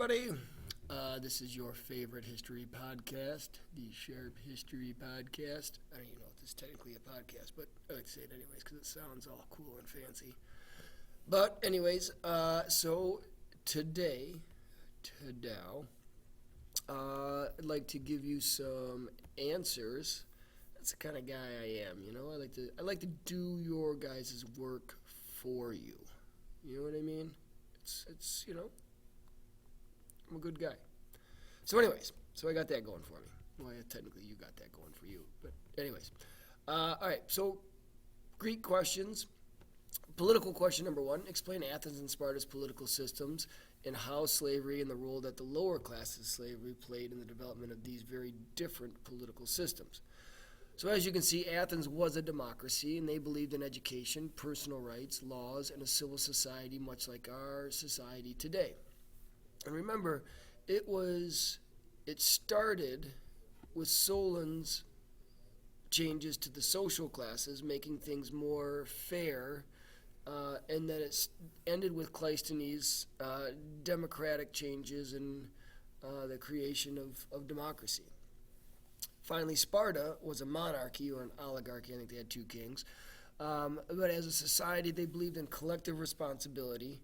everybody. This is your favorite history podcast, the Sharpe History Podcast. I don't even know if this is technically a podcast, but I like to say it anyways because it sounds all cool and fancy. But anyways, so today, I'd like to give you some answers. That's the kind of guy I am, you know. I like to do your guys' work for you. You know what I mean? It's I'm a good guy. So anyways, I got that going for me. Well, yeah, technically you got that going for you. But anyways. All right, so Greek questions. Political question number 1. Explain Athens and Sparta's political systems and how slavery and the role that the lower classes of slavery played in the development of these very different political systems. So as you can see, Athens was a democracy, and they believed in education, personal rights, laws, and a civil society much like our society today. And remember, it started with Solon's changes to the social classes, making things more fair, and then it ended with Cleisthenes' democratic changes and the creation of democracy. Finally, Sparta was a monarchy or an oligarchy. I think they had 2 kings. But as a society, they believed in collective responsibility,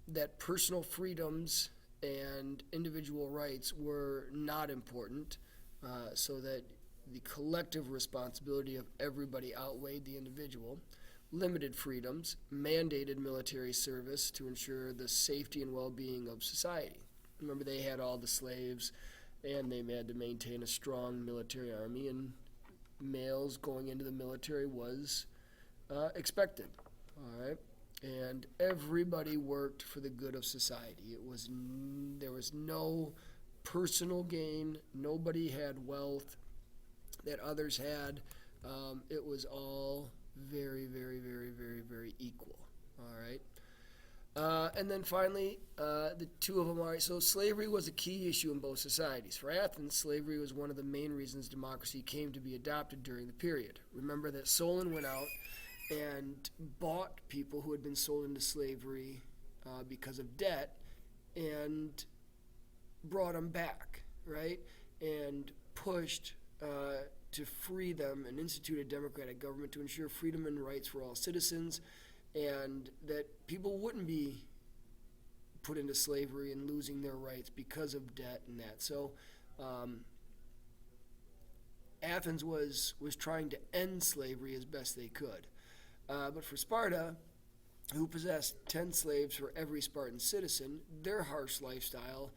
that personal freedoms and individual rights were not important, so that the collective responsibility of everybody outweighed the individual, limited freedoms, mandated military service to ensure the safety and well-being of society. Remember, they had all the slaves, and they had to maintain a strong military army, and males going into the military was expected. All right, and everybody worked for the good of society. There was no personal gain. Nobody had wealth that others had. It was all very, very, very, very, very equal. All right. And then finally, the 2 of them are, so slavery was a key issue in both societies. For Athens, slavery was one of the main reasons democracy came to be adopted during the period. Remember that Solon went out and bought people who had been sold into slavery because of debt and brought them back, right? And pushed to free them and institute a democratic government to ensure freedom and rights for all citizens, and that people wouldn't be put into slavery and losing their rights because of debt and that. So Athens was trying to end slavery as best they could. But for Sparta, who possessed 10 slaves for every Spartan citizen, their harsh lifestyle,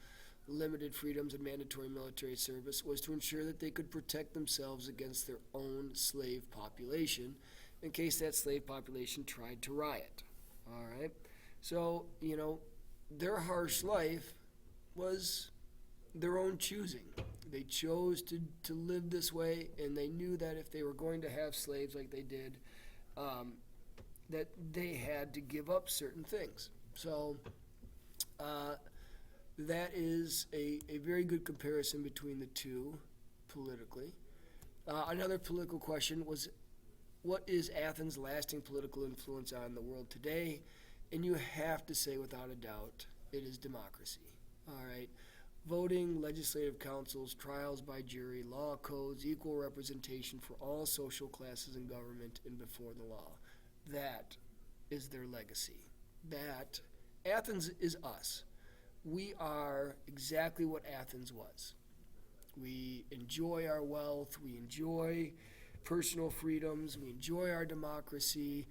limited freedoms, and mandatory military service was to ensure that they could protect themselves against their own slave population in case that slave population tried to riot. All right? So, their harsh life was their own choosing. They chose to live this way, and they knew that if they were going to have slaves like they did, that they had to give up certain things. So that is a very good comparison between the 2 politically. Another political question was, what is Athens' lasting political influence on the world today? And you have to say without a doubt, it is democracy. All right. Voting, legislative councils, trials by jury, law codes, equal representation for all social classes in government and before the law. That is their legacy. That Athens is us. We are exactly what Athens was. We enjoy our wealth. We enjoy personal freedoms. We enjoy our democracy.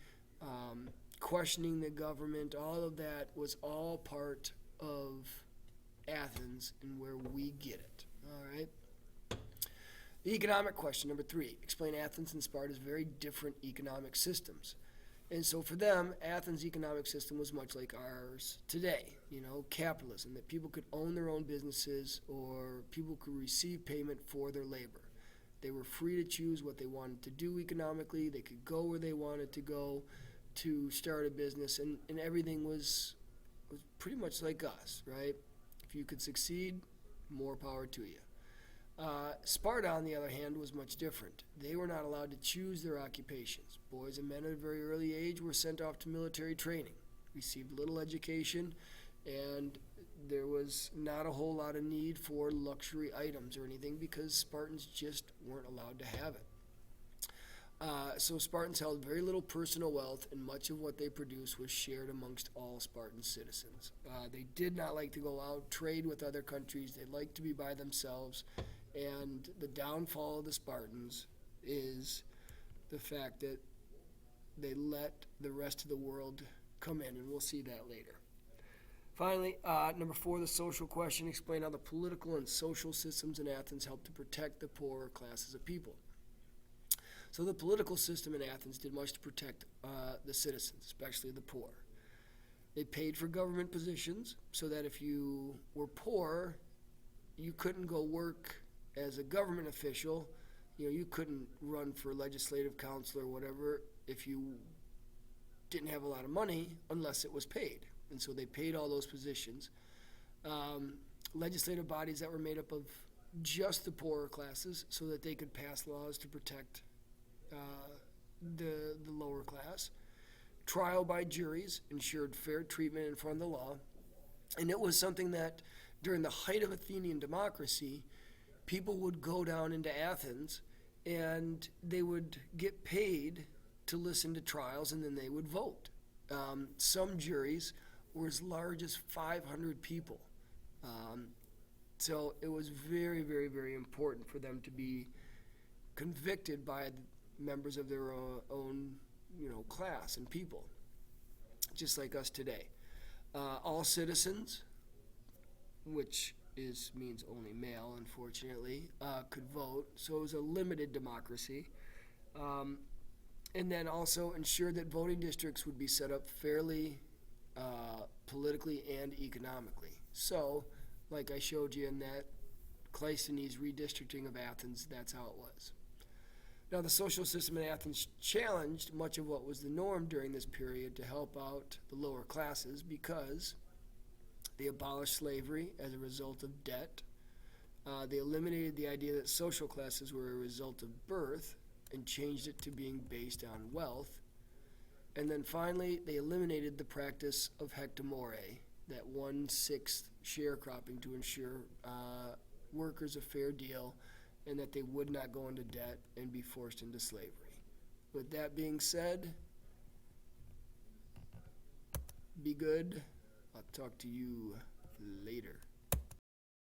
Questioning the government. All of that was all part of Athens and where we get it. All right. The economic question, number 3. Explain Athens and Sparta's very different economic systems. And so for them, Athens' economic system was much like ours today, capitalism, that people could own their own businesses or people could receive payment for their labor. They were free to choose what they wanted to do economically. They could go where they wanted to go to start a business, and everything was pretty much like us, right? If you could succeed, more power to you. Sparta, on the other hand, was much different. They were not allowed to choose their occupations. Boys and men at a very early age were sent off to military training, received little education, and there was not a whole lot of need for luxury items or anything because Spartans just weren't allowed to have it. So Spartans held very little personal wealth, and much of what they produced was shared amongst all Spartan citizens. They did not like to go out, trade with other countries. They liked to be by themselves. And the downfall of the Spartans is the fact that they let the rest of the world come in, and we'll see that later. Finally, number 4, the social question. Explain how the political and social systems in Athens helped to protect the poorer classes of people. So the political system in Athens did much to protect the citizens, especially the poor. They paid for government positions so that if you were poor, you couldn't go work as a government official. You couldn't run for legislative council or whatever if you didn't have a lot of money unless it was paid. And so they paid all those positions. Legislative bodies that were made up of just the poorer classes so that they could pass laws to protect the lower class. Trial by juries ensured fair treatment in front of the law. And it was something that during the height of Athenian democracy, people would go down into Athens and they would get paid to listen to trials, and then they would vote. Some juries were as large as 500 people. So it was very, very, very important for them to be convicted by members of their own, class and people, just like us today. All citizens, which means only male, unfortunately, could vote. So it was a limited democracy. And then also ensure that voting districts would be set up fairly, politically and economically. So, like I showed you in that Cleisthenes redistricting of Athens, that's how it was. Now, the social system in Athens challenged much of what was the norm during this period to help out the lower classes because they abolished slavery as a result of debt. They eliminated the idea that social classes were a result of birth and changed it to being based on wealth. And then finally, they eliminated the practice of hectomore, that 1/6 sharecropping, to ensure workers a fair deal and that they would not go into debt and be forced into slavery. With that being said, be good. I'll talk to you later.